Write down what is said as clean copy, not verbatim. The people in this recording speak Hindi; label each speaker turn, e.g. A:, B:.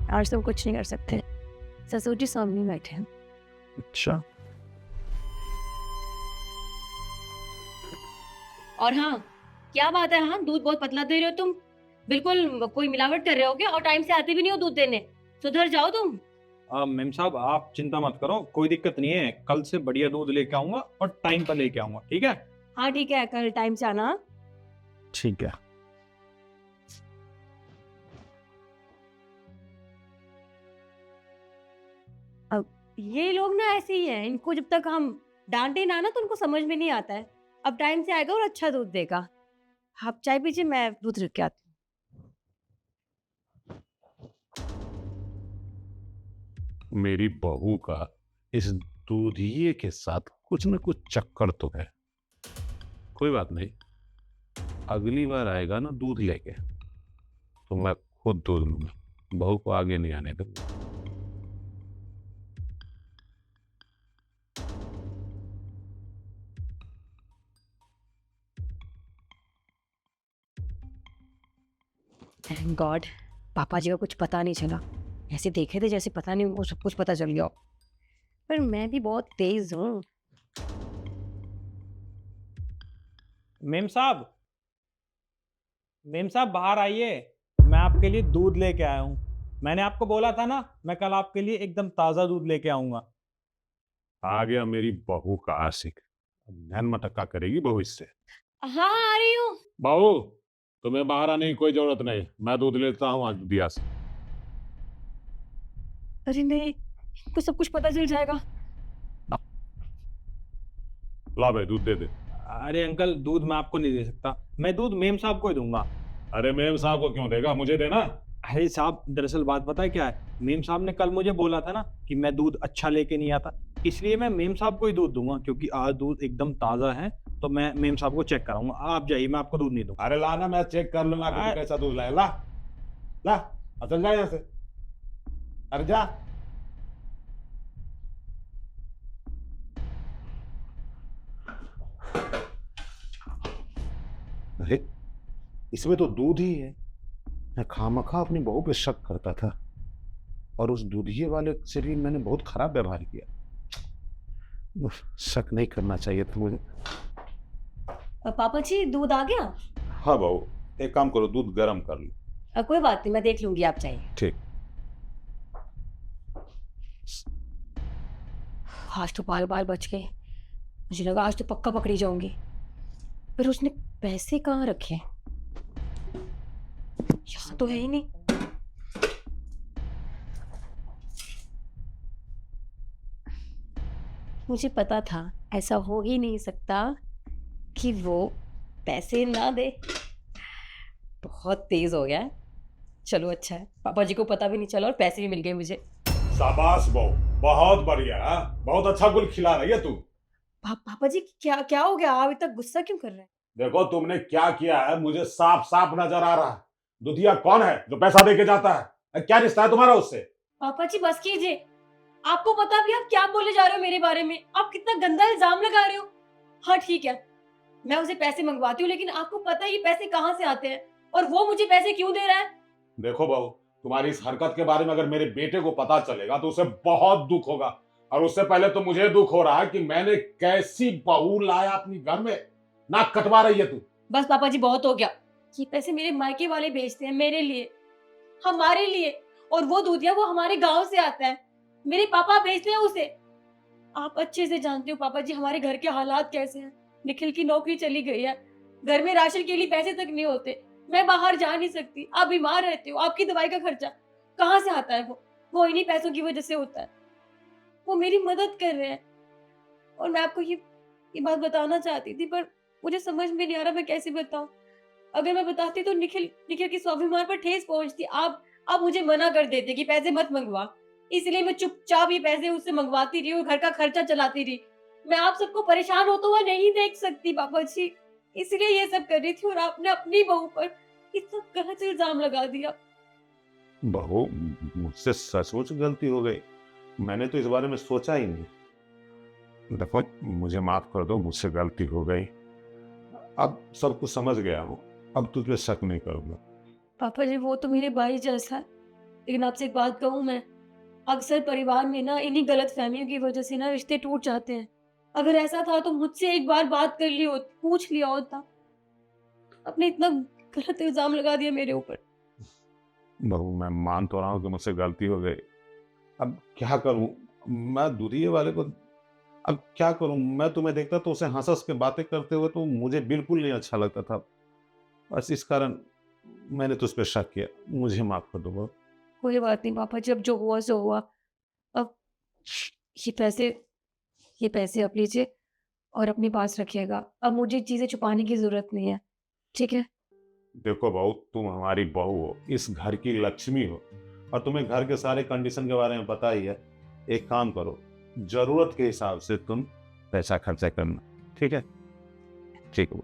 A: आज तो कुछ नहीं कर सकते, ससुर जी सामने बैठे हैं।
B: अच्छा,
A: और हाँ, क्या बात है, हाँ दूध बहुत पतला दे रहे हो तुम, बिल्कुल कोई मिलावट कर रहे हो क्या? और टाइम से आते भी नहीं हो दूध देने, सुधर जाओ तुम।
B: मेम साहब आप चिंता मत करो, कोई दिक्कत नहीं है। कल से बढ़िया दूध लेके आऊंगा और टाइम पर लेके आऊंगा, ठीक है?
A: हाँ ठीक है, कल टाइम से आना।
B: ठीक है।
A: अब ये लोग ना ऐसे ही हैं, इनको जब तक हम डांटे ना ना तो उनको समझ में नहीं आता है। अब टाइम से आएगा और अच्छा दूध देगा। आप चाय पीजिए, मैं दूध रख के आती
C: मेरी बहू का इस दूधिये के साथ कुछ न कुछ चक्कर तो है। कोई बात नहीं, अगली बार आएगा ना दूध लेके तो मैं खुद दूध लूंगा, बहू को आगे नहीं आने दूंगा।
A: हूँ। थैंक गॉड, पापा जी को कुछ पता नहीं चला। ऐसे देखे थे जैसे पता नहीं उनको सब कुछ पता चल गया हो। पर मैं भी बहुत तेज हूँ।
B: मेम साहब, मेम साहब बाहर आइए, मैं आपके लिए दूध लेके आया हूँ। मैंने आपको बोला था ना, मैं कल आपके लिए एकदम ताज़ा दूध लेके आऊंगा।
C: आ गया मेरी बहू का आशिक। अब नैन मटक्का करेगी बहू इससे।
A: हाँ आ रही हूँ।
C: बहू, तुम्हें बाहर आने की कोई जरूरत नहीं, मैं दूध लेता हूँ आज दिया से।
A: अरे नहीं, इनको सब कुछ पता चल जाएगा।
C: ला भाई दूध दे दे।
B: अरे अंकल, दूध मैं आपको नहीं दे सकता, मैं दूध मेम साहब को ही दूंगा।
C: अरे मेम साहब को क्यों देगा, मुझे देना।
B: अरे साहब, दरअसल बात पता है क्या है, मेम साहब ने कल मुझे बोला था ना कि मैं दूध अच्छा लेके नहीं आता, इसलिए मैं मेम साहब को ही दूध दूंगा, क्योंकि आज दूध एकदम ताज़ा है। तो मैं मेम साहब को चेक कराऊंगा, आप जाइए, मैं आपको दूध नहीं दूंगा।
C: अरे ला ना, मैं चेक कर लूंगा कि तू कैसा दूध लाया। ला ला, अब चल जा यहाँ से। अरे जा। अरे इसमें तो दूध ही है। मैं खामखा अपनी बहू पे शक करता था और उस दूधिये वाले से भी मैंने बहुत खराब व्यवहार किया। उफ, शक नहीं करना चाहिए था मुझे।
A: पापा जी दूध आ गया?
C: हाँ बहू, एक काम करो, दूध गर्म कर लो।
A: कोई बात नहीं, मैं देख लूंगी, आप चाहिए।
C: ठीक।
A: आज तो बाल बाल बच गए, मुझे लगा आज तो पक्का पकड़ी जाऊंगी। पर उसने पैसे कहाँ रखे? यहाँ तो है ही नहीं। मुझे पता था ऐसा हो ही नहीं सकता कि वो पैसे ना दे। बहुत तेज हो गया है। चलो अच्छा है, पापा जी को पता भी नहीं चला और पैसे भी मिल गए मुझे।
C: शाबाश बहू, बहुत बढ़िया, बहुत अच्छा गुल खिला रही है तू।
A: पापा जी क्या क्या हो गया? आप इतना गुस्सा क्यों कर रहे हैं?
C: देखो तुमने क्या किया है मुझे साफ साफ नजर आ रहा है। दुधिया कौन है जो पैसा देके जाता है? क्या रिश्ता है तुम्हारा उससे?
A: पापा जी बस कीजिए, आपको पता भी आप क्या बोले जा रहे हो मेरे बारे में? आप कितना गंदा इल्जाम लगा रहे हो। हाँ ठीक है, मैं उसे पैसे मंगवाती हूँ, लेकिन आपको पता है ये पैसे कहाँ से आते हैं और वो मुझे पैसे क्यों दे रहा है?
C: देखो बहू, तुम्हारी इस हरकत के बारे में अगर मेरे बेटे को पता चलेगा तो उसे बहुत दुख होगा। और उससे पहले तो मुझे दुख हो रहा है कि मैंने कैसी बहू लाया अपनी घर में। नाक कटवा रही है तू।
A: बस पापा जी बहुत हो गया। ये पैसे मेरे मायके वाले भेजते हैं मेरे लिए, हमारे लिए, और वो दूधिया वो हमारे गांव से आता है, मेरे पापा भेजते हैं उसे। आप अच्छे से जानते हो पापा जी हमारे घर के हालात कैसे हैं। निखिल की नौकरी चली गई है, घर में राशन के लिए पैसे तक नहीं होते, मैं बाहर जा नहीं सकती, आप बीमार रहते हो, आपकी दवाई का खर्चा कहाँ से आता है? वो इन्हीं पैसों की वजह से होता है। वो मेरी मदद कर रहे हैं और मैं आपको ये बात बताना चाहती थी, पर मुझे समझ में नहीं आ रहा मैं कैसे बताऊं। अगर मैं बताती तो निखिल निखिल के स्वाभिमान पर ठेस पहुंचती। आप मुझे मना कर देते कि पैसे मत मंगवा, इसलिए मैं चुपचाप ये पैसे उससे मंगवाती रही और घर का खर्चा चलाती रही। मैं आप सबको परेशान होता हुआ नहीं देख सकती पापा जी, इसलिए ये सब कर रही थी और आपने अपनी बहू पर इतना गलत इल्जाम लगा दिया।
C: बहू, मुझसे सचमुच गलती हो गई, मैंने तो इस बारे में सोचा ही नहीं। देखो मुझे माफ कर दो, मुझसे गलती हो गई। अब सब कुछ समझ गया हूँ, अब तुझ पे शक नहीं करूंगा।
A: पापा जी वो तो मेरे भाई जैसा है, लेकिन आपसे एक बात कहूँ मैं, अक्सर परिवार में ना इन्हीं गलत फहमियों की वजह से ना रिश्ते टूट जाते हैं। अगर ऐसा था तो मुझसे एक बार बात कर ली होती, पूछ लिया होता। आपने इतना गलत इल्ज़ाम लगा दिया मेरे ऊपर।
C: बहू, मैं मान तो रहा हूँ कि मुझसे गलती हो गई। अब क्या करूँ? मैं दूधिये वाले को अब क्या करूँ? मैं तुम्हें देखता तो उसे हँस-हँस के बातें करते हुए तो मुझे बिल्कुल नहीं अच्छा लगता था। बस इस कारण मैंने तुझ पे शक किया। मुझे माफ़ कर दो बहू।
A: कोई बात नहीं पापा, जब जो हुआ सो हुआ। अब ये पैसे ये पैसे आप लीजिए और अपने पास रखिएगा। अब मुझे चीज़ें छुपाने की ज़रूरत नहीं है, ठीक है?
C: देखो बहू, तुम हमारी बहू हो, इस घर की लक्ष्मी हो और तुम्हें घर के सारे कंडीशन के बारे में पता ही है। एक काम करो, ज़रूरत के हिसाब से तुम पैसा खर्चा करना, ठीक है? ठीक है।